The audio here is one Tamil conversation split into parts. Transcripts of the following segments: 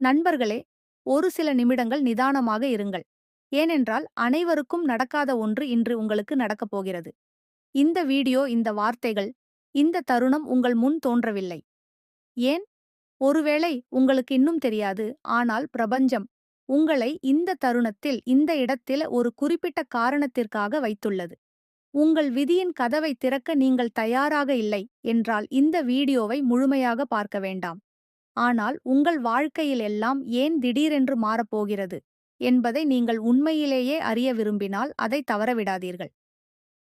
நண்பர்களே, ஒரு சில நிமிடங்கள் நிதானமாக இருங்கள். ஏனென்றால் அனைவருக்கும் நடக்காத ஒன்று இன்று உங்களுக்கு நடக்கப் போகிறது. இந்த வீடியோ, இந்த வார்த்தைகள், இந்த தருணம் உங்கள் முன் தோன்றவில்லை. ஏன்? ஒருவேளை உங்களுக்கு இன்னும் தெரியாது, ஆனால் பிரபஞ்சம் உங்களை இந்த தருணத்தில், இந்த இடத்தில் ஒரு குறிப்பிட்ட காரணத்திற்காக வைத்துள்ளது. உங்கள் விதியின் கதவை திறக்க நீங்கள் தயாராக இல்லை என்றால் இந்த வீடியோவை முழுமையாக பார்க்க வேண்டாம். ஆனால் உங்கள் வாழ்க்கையில் எல்லாம் ஏன் திடீரென்று மாறப்போகிறது என்பதை நீங்கள் உண்மையிலேயே அறிய விரும்பினால் அதை தவறவிடாதீர்கள்.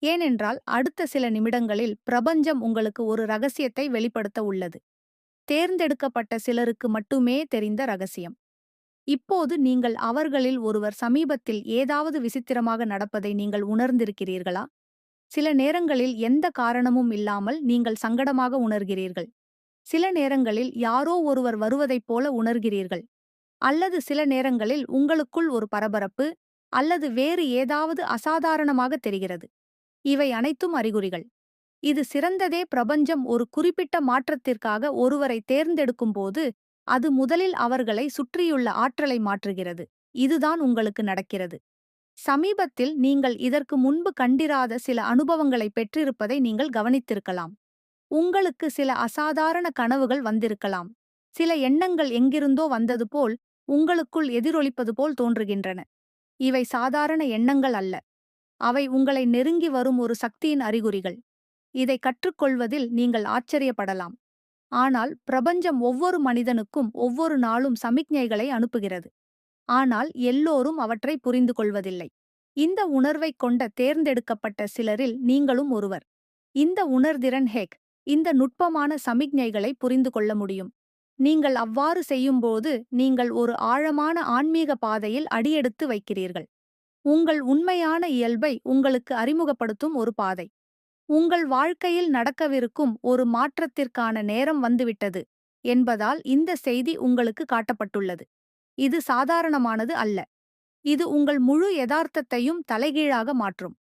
ஏனென்றால் அடுத்த சில நிமிடங்களில் பிரபஞ்சம் உங்களுக்கு ஒரு ரகசியத்தை வெளிப்படுத்த உள்ளது. தேர்ந்தெடுக்கப்பட்ட சிலருக்கு மட்டுமே தெரிந்த ரகசியம். இப்போது நீங்கள் அவர்களில் ஒருவர். சமீபத்தில் ஏதாவது விசித்திரமாக நடப்பதை நீங்கள் உணர்ந்திருக்கிறீர்களா? சில நேரங்களில் எந்த காரணமும் இல்லாமல் நீங்கள் சங்கடமாக உணர்கிறீர்கள். சில நேரங்களில் யாரோ ஒருவர் வருவதைப் போல உணர்கிறீர்கள். அல்லது சில நேரங்களில் உங்களுக்குள் ஒரு பரபரப்பு அல்லது வேறு ஏதாவது அசாதாரணமாக தெரிகிறது. இவை அனைத்தும் அறிகுறிகள். இது சிறந்ததே. பிரபஞ்சம் ஒரு குறிப்பிட்ட மாற்றத்திற்காக ஒருவரை தேர்ந்தெடுக்கும்போது அது முதலில் அவர்களை சுற்றியுள்ள ஆற்றலை மாற்றுகிறது. இதுதான் உங்களுக்கு நடக்கிறது. சமீபத்தில் நீங்கள் இதற்கு முன்பு கண்டிராத சில அனுபவங்களை பெற்றிருப்பதை நீங்கள் கவனித்திருக்கலாம். உங்களுக்கு சில அசாதாரண கனவுகள் வந்திருக்கலாம். சில எண்ணங்கள் எங்கிருந்தோ வந்தது போல் உங்களுக்குள் எதிரொலிப்பது போல் தோன்றுகின்றன. இவை சாதாரண எண்ணங்கள் அல்ல. அவை உங்களை நெருங்கி வரும் ஒரு சக்தியின் அறிகுறிகள். இதை கற்றுக்கொள்வதில் நீங்கள் ஆச்சரியப்படலாம். ஆனால் பிரபஞ்சம் ஒவ்வொரு மனிதனுக்கும் ஒவ்வொரு நாளும் சமிக்ஞைகளை அனுப்புகிறது. ஆனால் எல்லோரும் அவற்றை புரிந்து கொள்வதில்லை. இந்த உணர்வைக் கொண்ட தேர்ந்தெடுக்கப்பட்ட சிலரில் நீங்களும் ஒருவர். இந்த உணர்திறன் ஹேக் இந்த நுட்பமான சமிக்ஞைகளை புரிந்து கொள்ள முடியும். நீங்கள் அவ்வாறு செய்யும்போது நீங்கள் ஒரு ஆழமான ஆன்மீக பாதையில் அடியெடுத்து வைக்கிறீர்கள். உங்கள் உண்மையான இயல்பை உங்களுக்கு அறிமுகப்படுத்தும் ஒரு பாதை. உங்கள் வாழ்க்கையில் நடக்கவிருக்கும் ஒரு மாற்றத்திற்கான நேரம் வந்துவிட்டது என்பதால் இந்த செய்தி உங்களுக்கு காட்டப்பட்டுள்ளது. இது சாதாரணமானது அல்ல. இது உங்கள் முழு யதார்த்தத்தையும் தலைகீழாக மாற்றும்.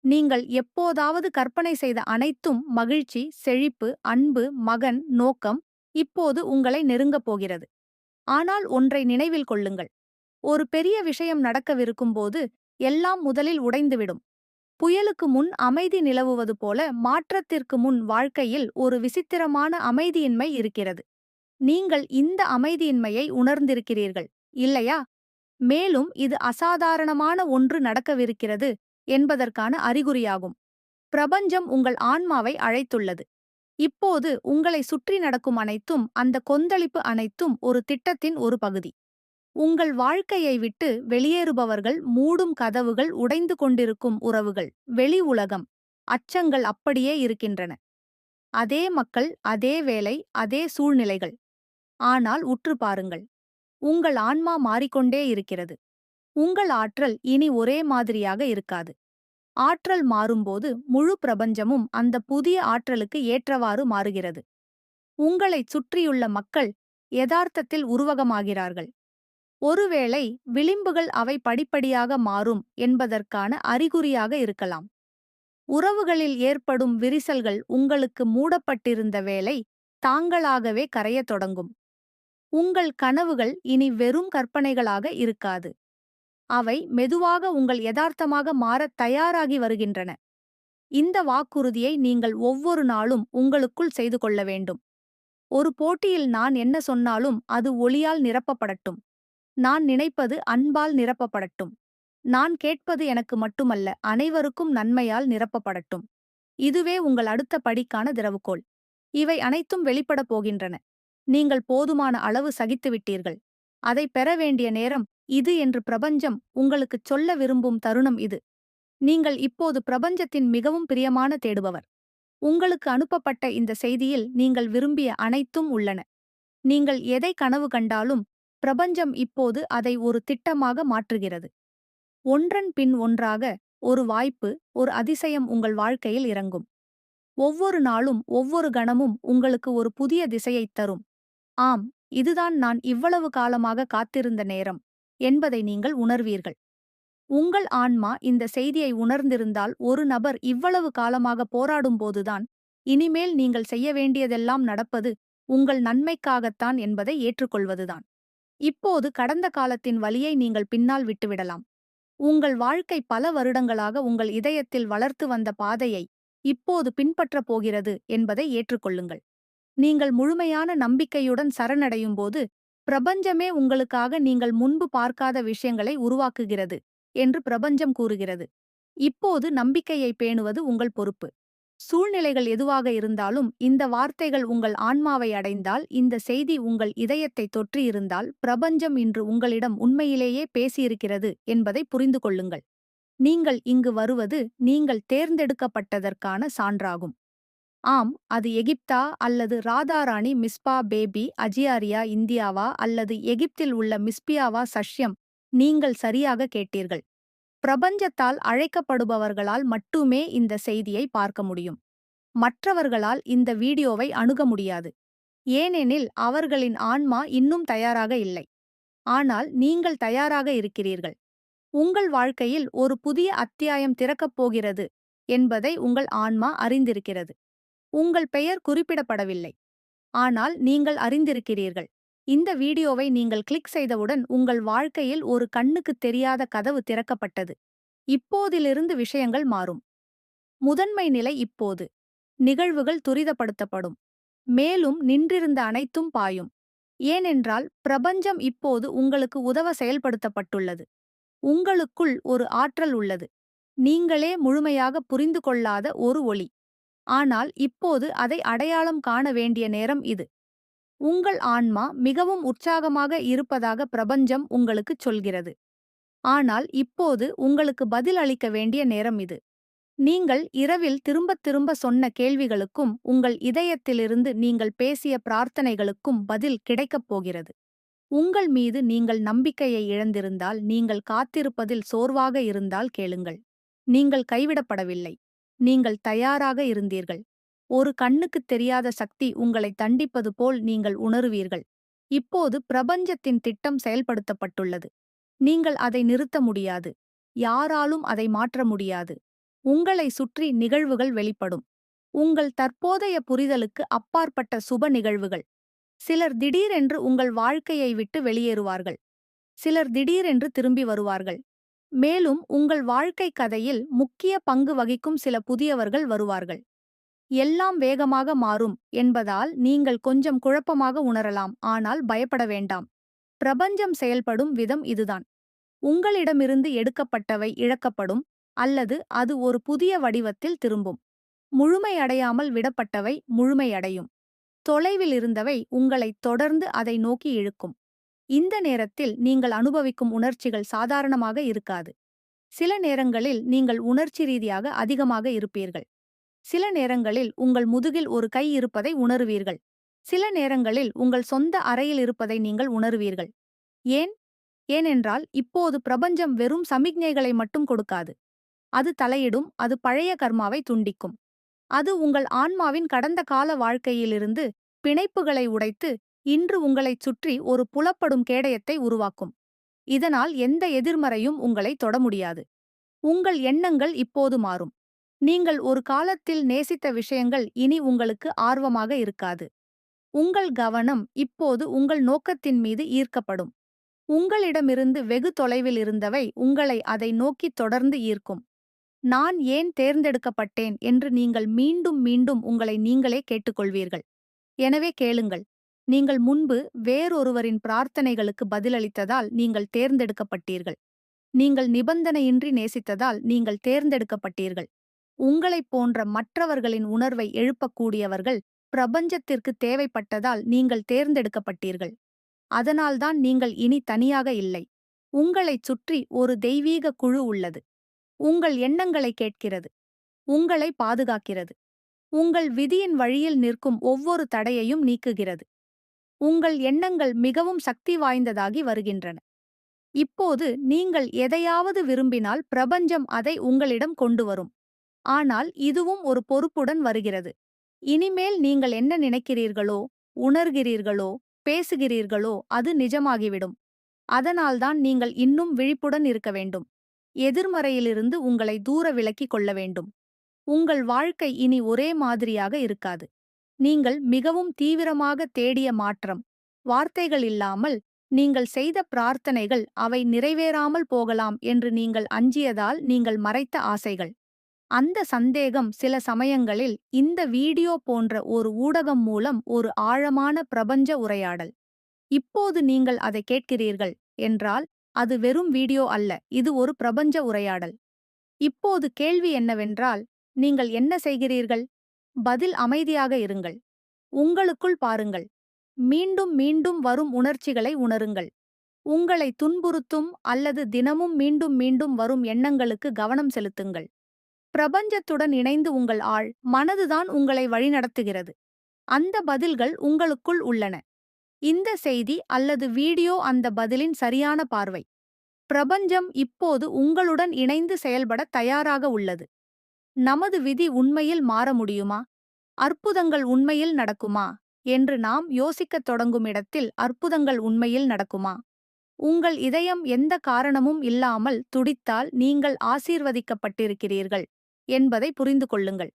நீங்கள் எப்போதாவது கற்பனை செய்த அனைத்தும் மகிழ்ச்சி, செழிப்பு, அன்பு, மகன், நோக்கம் இப்போது உங்களை நெருங்கப் போகிறது. ஆனால் ஒன்றை நினைவில் கொள்ளுங்கள். ஒரு பெரிய விஷயம் நடக்கவிருக்கும்போது எல்லாம் முதலில் உடைந்துவிடும். புயலுக்கு முன் அமைதி நிலவுவது போல மாற்றத்திற்கு முன் வாழ்க்கையில் ஒரு விசித்திரமான அமைதியின்மை இருக்கிறது. நீங்கள் இந்த அமைதியின்மையை உணர்ந்திருக்கிறீர்கள், இல்லையா? மேலும் இது அசாதாரணமான ஒன்று நடக்கவிருக்கிறது என்பதற்கான அறிகுறியாகும். பிரபஞ்சம் உங்கள் ஆன்மாவை அழைத்துள்ளது. இப்போது உங்களை சுற்றி நடக்கும் அனைத்தும், அந்த கொந்தளிப்பு அனைத்தும் ஒரு திட்டத்தின் ஒரு பகுதி. உங்கள் வாழ்க்கையை விட்டு வெளியேறுபவர்கள், மூடும் கதவுகள், உடைந்து கொண்டிருக்கும் உறவுகள், வெளி உலகம், அச்சங்கள் அப்படியே இருக்கின்றன. அதே மக்கள், அதே வேலை, அதே சூழ்நிலைகள். ஆனால் உற்று பாருங்கள். உங்கள் ஆன்மா மாறிக்கொண்டே இருக்கிறது. உங்கள் ஆற்றல் இனி ஒரே மாதிரியாக இருக்காது. ஆற்றல் மாறும்போது முழு பிரபஞ்சமும் அந்த புதிய ஆற்றலுக்கு ஏற்றவாறு மாறுகிறது. உங்களைச் சுற்றியுள்ள மக்கள் யதார்த்தத்தில் உருவகமாகிறார்கள். ஒருவேளை விளிம்புகள் அவை படிப்படியாக மாறும் என்பதற்கான அறிகுறியாக இருக்கலாம். உறவுகளில் ஏற்படும் விரிசல்கள் உங்களுக்கு மூடப்பட்டிருந்த வேளை தாங்களாகவே கரையத் தொடங்கும். உங்கள் கனவுகள் இனி வெறும் கற்பனைகளாக இருக்காது. அவை மெதுவாக உங்கள் யதார்த்தமாக மாறத் தயாராகி வருகின்றன. இந்த வாக்குறுதியை நீங்கள் ஒவ்வொரு நாளும் உங்களுக்குள் செய்து கொள்ள வேண்டும். ஒரு போட்டியில் நான் என்ன சொன்னாலும் அது ஒளியால் நிரப்பப்படட்டும். நான் நினைப்பது அன்பால் நிரப்பப்படட்டும். நான் கேட்பது எனக்கு மட்டுமல்ல, அனைவருக்கும் நன்மையால் நிரப்பப்படட்டும். இதுவே உங்கள் அடுத்த படிக்கான திறவுகோல். இவை அனைத்தும் வெளிப்படப் போகின்றன. நீங்கள் போதுமான அளவு சகித்துவிட்டீர்கள். அதை பெற வேண்டிய நேரம் இது என்று பிரபஞ்சம் உங்களுக்குச் சொல்ல விரும்பும் தருணம் இது. நீங்கள் இப்போது பிரபஞ்சத்தின் மிகவும் பிரியமான தேடுபவர். உங்களுக்கு அனுப்பப்பட்ட இந்த செய்தியில் நீங்கள் விரும்பிய அனைத்தும் உள்ளன. நீங்கள் எதை கனவு கண்டாலும் பிரபஞ்சம் இப்போது அதை ஒரு திட்டமாக மாற்றுகிறது. ஒன்றன் பின் ஒன்றாக ஒரு வாய்ப்பு, ஒரு அதிசயம் உங்கள் வாழ்க்கையில் இறங்கும். ஒவ்வொரு நாளும், ஒவ்வொரு கணமும் உங்களுக்கு ஒரு புதிய திசையைத் தரும். ஆம், இதுதான் நான் இவ்வளவு காலமாக காத்திருந்த நேரம் என்பதை நீங்கள் உணர்வீர்கள். உங்கள் ஆன்மா இந்த செய்தியை உணர்ந்திருந்தால், ஒரு நபர் இவ்வளவு காலமாக போராடும்போதுதான் இனிமேல் நீங்கள் செய்ய வேண்டியதெல்லாம் நடப்பது உங்கள் நன்மைக்காகத்தான் என்பதை ஏற்றுக்கொள்வதுதான். இப்போது கடந்த காலத்தின் வலியை நீங்கள் பின்னால் விட்டுவிடலாம். உங்கள் வாழ்க்கை பல வருடங்களாக உங்கள் இதயத்தில் வளர்த்து வந்த பாதையை இப்போது பின்பற்றப் போகிறது என்பதை ஏற்றுக்கொள்ளுங்கள். நீங்கள் முழுமையான நம்பிக்கையுடன் சரணடையும்போது, பிரபஞ்சமே உங்களுக்காக நீங்கள் முன்பு பார்க்காத விஷயங்களை உருவாக்குகிறது என்று பிரபஞ்சம் கூறுகிறது. இப்போது நம்பிக்கையை பேணுவது உங்கள் பொறுப்பு. சூழ்நிலைகள் எதுவாக இருந்தாலும் இந்த வார்த்தைகள் உங்கள் ஆன்மாவை அடைந்தால், இந்த செய்தி உங்கள் இதயத்தை தொற்றி இருந்தால், பிரபஞ்சம் இன்று உங்களிடம் உண்மையிலேயே பேசியிருக்கிறது என்பதை புரிந்து கொள்ளுங்கள். நீங்கள் இங்கு வருவது நீங்கள் தேர்ந்தெடுக்கப்பட்டதற்கான சான்றாகும். ஆம், அது எகிப்தா அல்லது ராதாராணி மிஸ்பா பேபி அஜியாரியா இந்தியாவா அல்லது எகிப்தில் உள்ள மிஸ்பியாவா சஷ்யம், நீங்கள் சரியாக கேட்டீர்கள். பிரபஞ்சத்தால் அழைக்கப்படுபவர்களால் மட்டுமே இந்த செய்தியை பார்க்க முடியும். மற்றவர்களால் இந்த வீடியோவை அணுக முடியாது. ஏனெனில் அவர்களின் ஆன்மா இன்னும் தயாராக இல்லை. ஆனால் நீங்கள் தயாராக இருக்கிறீர்கள். உங்கள் வாழ்க்கையில் ஒரு புதிய அத்தியாயம் திறக்கப் போகிறது என்பதை உங்கள் ஆன்மா அறிந்திருக்கிறது. உங்கள் பெயர் குறிப்பிடப்படவில்லை. ஆனால் நீங்கள் அறிந்திருக்கிறீர்கள். இந்த வீடியோவை நீங்கள் கிளிக் செய்தவுடன் உங்கள் வாழ்க்கையில் ஒரு கண்ணுக்குத் தெரியாத கதவு திறக்கப்பட்டது. இப்போதிலிருந்து விஷயங்கள் மாறும். முதன்மை நிலை இப்போது. நிகழ்வுகள் துரிதப்படுத்தப்படும். மேலும் நின்றிருந்த அனைத்தும் பாயும். ஏனென்றால் பிரபஞ்சம் இப்போது உங்களுக்கு உதவ செயல்படுத்தப்பட்டுள்ளது. உங்களுக்குள் ஒரு ஆற்றல் உள்ளது. நீங்களே முழுமையாக புரிந்து கொள்ளாத ஒரு ஒளி. ஆனால் இப்போது அதை அடையாளம் காண வேண்டிய நேரம் இது. உங்கள் ஆன்மா மிகவும் உற்சாகமாக இருப்பதாக பிரபஞ்சம் உங்களுக்குச் சொல்கிறது. ஆனால் இப்போது உங்களுக்கு பதில் அளிக்க வேண்டிய நேரம் இது. நீங்கள் இரவில் திரும்பத் திரும்ப சொன்ன கேள்விகளுக்கும் உங்கள் இதயத்திலிருந்து நீங்கள் பேசிய பிரார்த்தனைகளுக்கும் பதில் கிடைக்கப் போகிறது. உங்கள் மீது நீங்கள் நம்பிக்கையை இழந்திருந்தால், நீங்கள் காத்திருப்பதில் சோர்வாக இருந்தால் கேளுங்கள். நீங்கள் கைவிடப்படவில்லை. நீங்கள் தயாராக இருந்தீர்கள். ஒரு கண்ணுக்குத் தெரியாத சக்தி உங்களை தண்டிப்பது போல் நீங்கள் உணருவீர்கள். இப்போது பிரபஞ்சத்தின் திட்டம் செயல்படுத்தப்பட்டுள்ளது. நீங்கள் அதை நிறுத்த முடியாது. யாராலும் அதை மாற்ற முடியாது. உங்களை சுற்றி நிகழ்வுகள் வெளிப்படும். உங்கள் தற்போதைய புரிதலுக்கு அப்பாற்பட்ட சுப நிகழ்வுகள். சிலர் திடீரென்று உங்கள் வாழ்க்கையை விட்டு வெளியேறுவார்கள். சிலர் திடீரென்று திரும்பி வருவார்கள். மேலும் உங்கள் வாழ்க்கை கதையில் முக்கிய பங்கு வகிக்கும் சில புதியவர்கள் வருவார்கள். எல்லாம் வேகமாக மாறும் என்பதால் நீங்கள் கொஞ்சம் குழப்பமாக உணரலாம், ஆனால் பயப்பட வேண்டாம். பிரபஞ்சம் செயல்படும் விதம் இதுதான். உங்களிடமிருந்து எடுக்கப்பட்டவை இழக்கப்படும், அல்லது அது ஒரு புதிய வடிவத்தில் திரும்பும். முழுமையடையாமல் விடப்பட்டவை முழுமையடையும். தொலைவில் இருந்தவை உங்களைத் தொடர்ந்து அதை நோக்கி இழுக்கும். இந்த நேரத்தில் நீங்கள் அனுபவிக்கும் உணர்ச்சிகள் சாதாரணமாக இருக்காது. சில நேரங்களில் நீங்கள் உணர்ச்சி ரீதியாக அதிகமாக இருப்பீர்கள். சில நேரங்களில் உங்கள் முதுகில் ஒரு கை இருப்பதை உணருவீர்கள். சில நேரங்களில் உங்கள் சொந்த அறையில் இருப்பதை நீங்கள் உணருவீர்கள். ஏன்? ஏனென்றால் இப்போது பிரபஞ்சம் வெறும் சமிக்ஞைகளை மட்டும் கொடுக்காது. அது தலையிடும், அது பழைய கர்மாவை துண்டிக்கும். அது உங்கள் ஆன்மாவின் கடந்த கால வாழ்க்கையிலிருந்து பிணைப்புகளை உடைத்து, இன்று உங்களைச் சுற்றி ஒரு புலப்படும் கேடயத்தை உருவாக்கும். இதனால் எந்த எதிர்மறையும் உங்களை தொட முடியாது. உங்கள் எண்ணங்கள் இப்போது மாறும். நீங்கள் ஒரு காலத்தில் நேசித்த விஷயங்கள் இனி உங்களுக்கு ஆர்வமாக இருக்காது. உங்கள் கவனம் இப்போது உங்கள் நோக்கத்தின் மீது ஈர்க்கப்படும். உங்களிடமிருந்து வெகு தொலைவில் இருந்தவை உங்களை அதை நோக்கி தொடர்ந்து ஈர்க்கும். நான் ஏன் தேர்ந்தெடுக்கப்பட்டேன் என்று நீங்கள் மீண்டும் மீண்டும் உங்களை நீங்களே கேட்டுக்கொள்வீர்கள். எனவே கேளுங்கள். நீங்கள் முன்பு வேறொருவரின் பிரார்த்தனைகளுக்கு பதிலளித்ததால் நீங்கள் தேர்ந்தெடுக்கப்பட்டீர்கள். நீங்கள் நிபந்தனையின்றி நேசித்ததால் நீங்கள் தேர்ந்தெடுக்கப்பட்டீர்கள். உங்களைப் போன்ற மற்றவர்களின் உணர்வை எழுப்பக்கூடியவர்கள் பிரபஞ்சத்திற்கு தேவைப்பட்டதால் நீங்கள் தேர்ந்தெடுக்கப்பட்டீர்கள். அதனால்தான் நீங்கள் இனி தனியாக இல்லை. உங்களைச் சுற்றி ஒரு தெய்வீக குழு உள்ளது. உங்கள் எண்ணங்களை கேட்கிறது. உங்களை பாதுகாக்கிறது. உங்கள் விதியின் வழியில் நிற்கும் ஒவ்வொரு தடையையும் நீக்குகிறது. உங்கள் எண்ணங்கள் மிகவும் சக்தி வாய்ந்ததாகி வருகின்றன. இப்போது நீங்கள் எதையாவது விரும்பினால் பிரபஞ்சம் அதை உங்களிடம் கொண்டு வரும். ஆனால் இதுவும் ஒரு பொறுப்புடன் வருகிறது. இனிமேல் நீங்கள் என்ன நினைக்கிறீர்களோ, உணர்கிறீர்களோ, பேசுகிறீர்களோ அது நிஜமாகிவிடும். அதனால்தான் நீங்கள் இன்னும் விழிப்புடன் இருக்க வேண்டும். எதிர்மறையிலிருந்து உங்களை தூர விலக்கிக் கொள்ள வேண்டும். உங்கள் வாழ்க்கை இனி ஒரே மாதிரியாக இருக்காது. நீங்கள் மிகவும் தீவிரமாக தேடிய மாற்றம். வார்த்தைகள் இல்லாமல் நீங்கள் செய்த பிரார்த்தனைகள் அவை நிறைவேறாமல் போகலாம் என்று நீங்கள் அஞ்சியதால் நீங்கள் மறைத்த ஆசைகள். அந்த சந்தேகம் சில சமயங்களில் இந்த வீடியோ போன்ற ஒரு ஊடகம் மூலம் ஒரு ஆழமான பிரபஞ்ச உரையாடல். இப்போது நீங்கள் அதை கேட்கிறீர்கள் என்றால் அது வெறும் வீடியோ அல்ல, இது ஒரு பிரபஞ்ச உரையாடல். இப்போது கேள்வி என்னவென்றால், நீங்கள் என்ன செய்கிறீர்கள்? பதில் அமைதியாக இருங்கள். உங்களுக்குள் பாருங்கள். மீண்டும் மீண்டும் வரும் உணர்ச்சிகளை உணருங்கள். உங்களை துன்புறுத்தும் அல்லது தினமும் மீண்டும் மீண்டும் வரும் எண்ணங்களுக்கு கவனம் செலுத்துங்கள். பிரபஞ்சத்துடன் இணைந்து உங்கள் மனதுதான் உங்களை வழிநடத்துகிறது. அந்த பதில்கள் உங்களுக்குள் உள்ளன. இந்த செய்தி அல்லது வீடியோ அந்த பதிலின் சரியான பார்வை. பிரபஞ்சம் இப்போது உங்களுடன் இணைந்து செயல்பட தயாராக உள்ளது. நமது விதி உண்மையில் மாற முடியுமா? அற்புதங்கள் உண்மையில் நடக்குமா என்று நாம் யோசிக்கத் தொடங்கும் இடத்தில் அற்புதங்கள் உண்மையில் நடக்குமா? உங்கள் இதயம் எந்த காரணமும் இல்லாமல் துடித்தால் நீங்கள் ஆசீர்வதிக்கப்பட்டிருக்கிறீர்கள் என்பதை புரிந்து கொள்ளுங்கள்.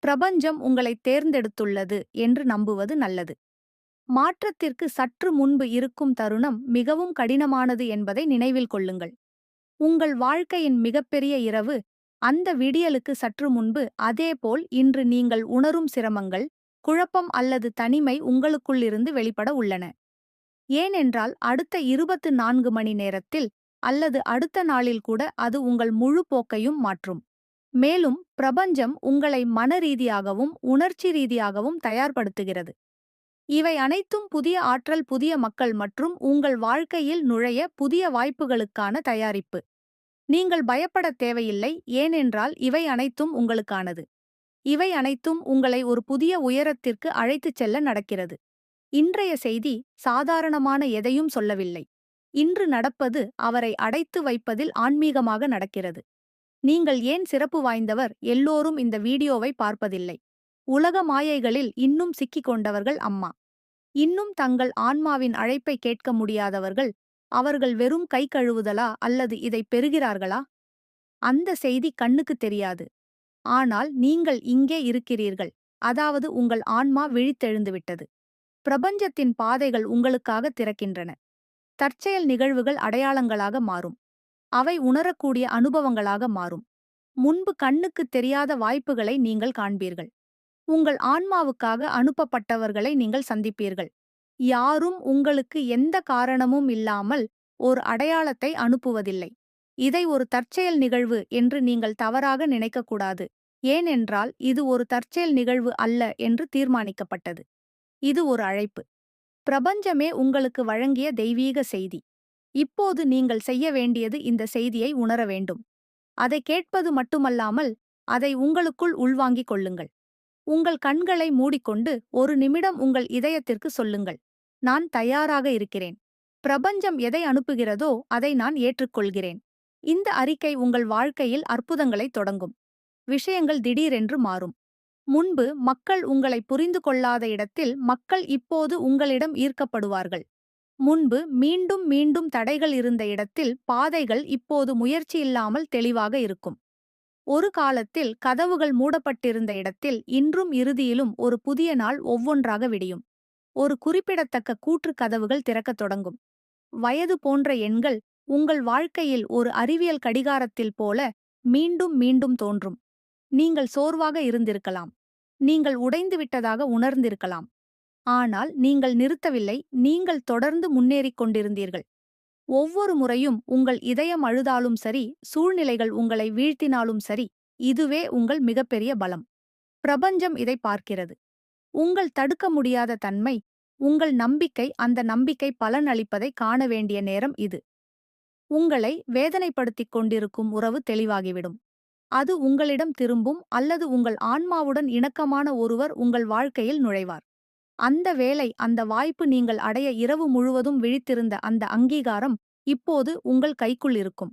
பிரபஞ்சம் உங்களை தேர்ந்தெடுத்துள்ளது என்று நம்புவது நல்லது. மாற்றத்திற்கு சற்று முன்பு இருக்கும் தருணம் மிகவும் கடினமானது என்பதை நினைவில் கொள்ளுங்கள். உங்கள் வாழ்க்கையின் மிகப்பெரிய இரவு அந்த விடியலுக்கு சற்று முன்பு, அதேபோல் இன்று நீங்கள் உணரும் சிரமங்கள், குழப்பம் அல்லது தனிமை உங்களுக்குள்ளிருந்து வெளிப்பட உள்ளன. ஏனென்றால் அடுத்த 24 மணி நேரத்தில் அல்லது அடுத்த நாளில் கூட அது உங்கள் முழு போக்கையும் மாற்றும். மேலும் பிரபஞ்சம் உங்களை மனரீதியாகவும் உணர்ச்சி ரீதியாகவும் தயார்படுத்துகிறது. இவை அனைத்தும் புதிய ஆற்றல், புதிய மக்கள் மற்றும் உங்கள் வாழ்க்கையில் நுழைய புதிய வாய்ப்புகளுக்கான தயாரிப்பு. நீங்கள் பயப்படத் தேவையில்லை, ஏனென்றால் இவை அனைத்தும் உங்களுக்கானது. இவை அனைத்தும் உங்களை ஒரு புதிய உயரத்திற்கு அழைத்துச் செல்ல நடக்கிறது. இன்றைய செய்தி சாதாரணமான எதையும் சொல்லவில்லை. இன்று நடப்பது அவரை அடைத்து வைப்பதில் ஆன்மீகமாக நடக்கிறது. நீங்கள் ஏன் சிறப்பு வாய்ந்தவர்? எல்லோரும் இந்த வீடியோவை பார்ப்பதில்லை. உலக மாயைகளில் இன்னும் சிக்கிக் கொண்டவர்கள் அம்மா. இன்னும் தங்கள் ஆன்மாவின் அழைப்பை கேட்க முடியாதவர்கள். அவர்கள் வெறும் கை கழுவுதலா அல்லது இதை பெறுகிறார்களா? அந்த செய்தி கண்ணுக்கு தெரியாது. ஆனால் நீங்கள் இங்கே இருக்கிறீர்கள். அதாவது உங்கள் ஆன்மா விழித்தெழுந்துவிட்டது. பிரபஞ்சத்தின் பாதைகள் உங்களுக்காக திறக்கின்றன. தற்செயல் நிகழ்வுகள் அடையாளங்களாக மாறும். அவை உணரக்கூடிய அனுபவங்களாக மாறும். முன்பு கண்ணுக்குத் தெரியாத வாய்ப்புகளை நீங்கள் காண்பீர்கள். உங்கள் ஆன்மாவுக்காக அனுப்பப்பட்டவர்களை நீங்கள் சந்திப்பீர்கள். யாரும் உங்களுக்கு எந்த காரணமும் இல்லாமல் ஒரு அடையாளத்தை அனுப்புவதில்லை. இதை ஒரு தற்செயல் நிகழ்வு என்று நீங்கள் தவறாக நினைக்கக்கூடாது. ஏனென்றால் இது ஒரு தற்செயல் நிகழ்வு அல்ல என்று தீர்மானிக்கப்பட்டது. இது ஒரு அழைப்பு. பிரபஞ்சமே உங்களுக்கு வழங்கிய தெய்வீக செய்தி. இப்போது நீங்கள் செய்ய வேண்டியது இந்த செய்தியை உணர வேண்டும். அதை கேட்பது மட்டுமல்லாமல் அதை உங்களுக்குள் உள்வாங்கிக் கொள்ளுங்கள். உங்கள் கண்களை மூடிக்கொண்டு ஒரு நிமிடம் உங்கள் இதயத்திற்கு சொல்லுங்கள், நான் தயாராக இருக்கிறேன். பிரபஞ்சம் எதை அனுப்புகிறதோ அதை நான் ஏற்றுக்கொள்கிறேன். இந்த அறிக்கை உங்கள் வாழ்க்கையில் அற்புதங்களை தொடங்கும். விஷயங்கள் திடீரென்று மாறும். முன்பு மக்கள் உங்களை புரிந்து கொள்ளாத இடத்தில் மக்கள் இப்போது உங்களிடம் ஈர்க்கப்படுவார்கள். முன்பு மீண்டும் மீண்டும் தடைகள் இருந்த இடத்தில் பாதைகள் இப்போது முயற்சியில்லாமல் தெளிவாக இருக்கும். ஒரு காலத்தில் கதவுகள் மூடப்பட்டிருந்த இடத்தில் இன்றும் இறுதியிலும் ஒரு புதிய நாள் ஒவ்வொன்றாக விடியும். ஒரு குறிப்பிடத்தக்க கூற்று கதவுகள் திறக்கத் தொடங்கும். வயது போன்ற எண்கள் உங்கள் வாழ்க்கையில் ஒரு அறிவியல் கடிகாரத்தில் போல மீண்டும் மீண்டும் தோன்றும். நீங்கள் சோர்வாக இருந்திருக்கலாம். நீங்கள் உடைந்துவிட்டதாக உணர்ந்திருக்கலாம். ஆனால் நீங்கள் நிறுத்தவில்லை, நீங்கள் தொடர்ந்து முன்னேறிக் கொண்டிருந்தீர்கள். ஒவ்வொரு முறையும் உங்கள் இதயம் அழுதாலும் சரி, சூழ்நிலைகள் உங்களை வீழ்த்தினாலும் சரி, இதுவே உங்கள் மிகப்பெரிய பலம். பிரபஞ்சம் இதை பார்க்கிறது. உங்கள் தடுக்க முடியாத தன்மை, உங்கள் நம்பிக்கை, அந்த நம்பிக்கை பலன் அளிப்பதை காண வேண்டிய நேரம் இது. உங்களை வேதனைப்படுத்திக் கொண்டிருக்கும் உறவு தெளிவாகிவிடும். அது உங்களிடம் திரும்பும் அல்லது உங்கள் ஆன்மாவுடன் இணக்கமான ஒருவர் உங்கள் வாழ்க்கையில் நுழைவார். அந்த வேளை, அந்த வாய்ப்பு, நீங்கள் அடைய இரவு முழுவதும் விழித்திருந்த அந்த அங்கீகாரம் இப்போது உங்கள் கைக்குள் இருக்கும்.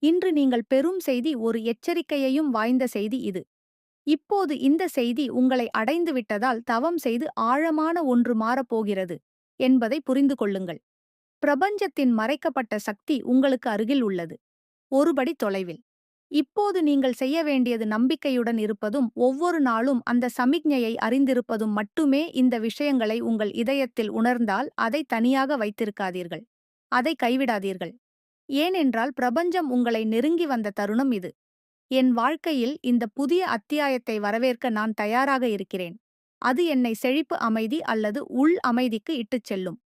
இன்று நீங்கள் பெறும் செய்தி ஒரு எச்சரிக்கையையும் வாய்ந்த செய்தி இது. இப்போது இந்த செய்தி உங்களை அடைந்துவிட்டதால் தவம் செய்து ஆழமான ஒன்று மாறப்போகிறது என்பதை புரிந்து கொள்ளுங்கள். பிரபஞ்சத்தின் மறைக்கப்பட்ட சக்தி உங்களுக்கு அருகில் உள்ளது. ஒருபடி தொலைவில். இப்போது நீங்கள் செய்ய வேண்டியது நம்பிக்கையுடன் இருப்பதும் ஒவ்வொரு நாளும் அந்த சமிக்ஞையை அறிந்திருப்பதும் மட்டுமே. இந்த விஷயங்களை உங்கள் இதயத்தில் உணர்ந்தால் அதை தனியாக வைத்திருக்காதீர்கள். அதை கைவிடாதீர்கள். ஏனென்றால் பிரபஞ்சம் உங்களை நெருங்கி வந்த தருணம் இது. என் வாழ்க்கையில் இந்த புதிய அத்தியாயத்தை வரவேற்க நான் தயாராக இருக்கிறேன். அது என்னை செழிப்பு அமைதி அல்லது உள் அமைதிக்கு இட்டுச் செல்லும்.